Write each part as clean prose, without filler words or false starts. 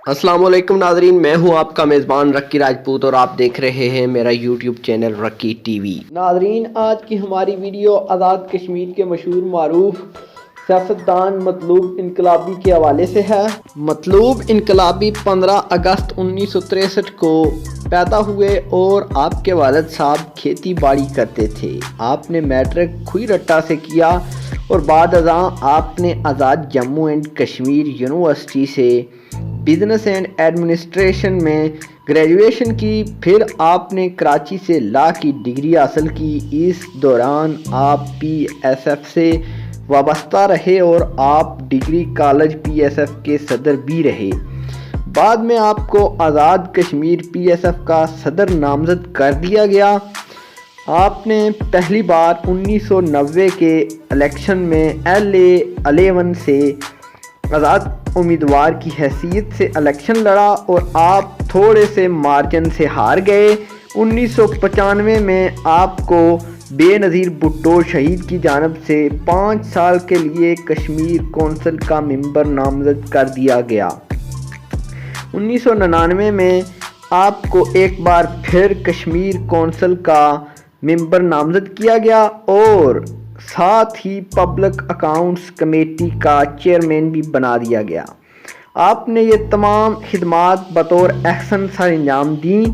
अस्सलाम वालेकुम नाजरीन, मैं हूं आपका मेज़बान रक्की राजपूत और आप देख रहे हैं मेरा यूट्यूब चैनल रक्की टीवी। नाजरीन, आज की हमारी वीडियो आज़ाद कश्मीर के मशहूर मारूफ सियासतदान मतलूब इनकलाबी के हवाले से है। मतलूब इनकलाबी 15 अगस्त 1963 को पैदा हुए और आपके वालिद साहब खेती बाड़ी करते थे। आपने मैट्रिक खुई रट्टा से किया और बाद अज़ां आपने आज़ाद जम्मू एंड कश्मीर यूनिवर्सिटी से बिज़नेस एंड एडमिनिस्ट्रेशन में ग्रेजुएशन की। फिर आपने कराची से लॉ की डिग्री हासिल की। इस दौरान आप पीएसएफ से वाबस्ता रहे और आप डिग्री कॉलेज पीएसएफ के सदर भी रहे। बाद में आपको आज़ाद कश्मीर पीएसएफ का सदर नामज़द कर दिया गया। आपने पहली बार 1990 के इलेक्शन में LA11 से आज़ाद उम्मीदवार की हैसियत से इलेक्शन लड़ा और आप थोड़े से मार्जिन से हार गए। 1995 में आपको बेनज़ीर भुट्टो शहीद की जानिब से 5 साल के लिए कश्मीर कौंसिल का मेंबर नामज़द कर दिया गया। 1999 में आपको एक बार फिर कश्मीर कौंसिल का मेंबर नामज़द किया गया और साथ ही पब्लिक अकाउंट्स कमेटी का चेयरमैन भी बना दिया गया। आपने ये तमाम खिदमात बतौर एहसन सर अंजाम दी।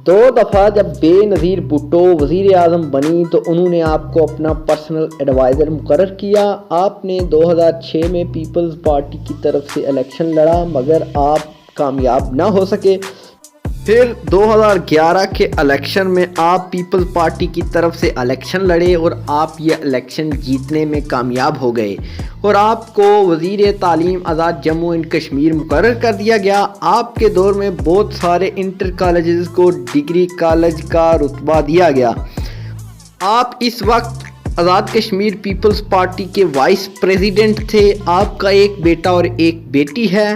2 दफ़ा जब बेनज़ीर भुट्टो वज़ीर आज़म बनी तो उन्होंने आपको अपना पर्सनल एडवाइज़र मुकर्रर किया। आपने 2006 में पीपल्स पार्टी की तरफ से इलेक्शन लड़ा मगर आप कामयाब ना हो सके। फिर 2011 के इलेक्शन में आप पीपल्स पार्टी की तरफ से इलेक्शन लड़े और आप ये इलेक्शन जीतने में कामयाब हो गए और आपको वज़ीर तालीम आज़ाद जम्मू एंड कश्मीर मुकर्रर कर दिया गया। आपके दौर में बहुत सारे इंटर कॉलेजेस को डिग्री कॉलेज का रुतबा दिया गया। आप इस वक्त आज़ाद कश्मीर पीपल्स पार्टी के वाइस प्रेसिडेंट थे। आपका एक बेटा और एक बेटी है।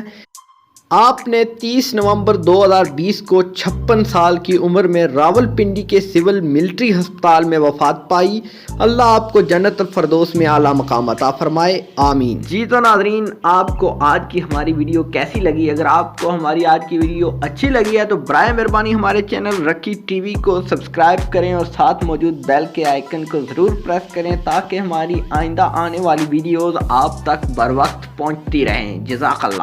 आपने 30 नवंबर 2020 को 56 साल की उम्र में रावलपिंडी के सिविल मिलिट्री अस्पताल में वफात पाई। अल्लाह आपको जन्नत फरदौस में आला मकाम अता फरमाए, आमीन। जी तो नाजरीन, आपको आज की हमारी वीडियो कैसी लगी? अगर आपको हमारी आज की वीडियो अच्छी लगी है तो बराए मेहरबानी हमारे चैनल रक्की टीवी को सब्सक्राइब करें और साथ मौजूद बेल के आइकन को ज़रूर प्रेस करें ताकि हमारी आइंदा आने वाली वीडियोज़ आप तक बर वक्त पहुँचती रहें। जज़ाकल्लाह।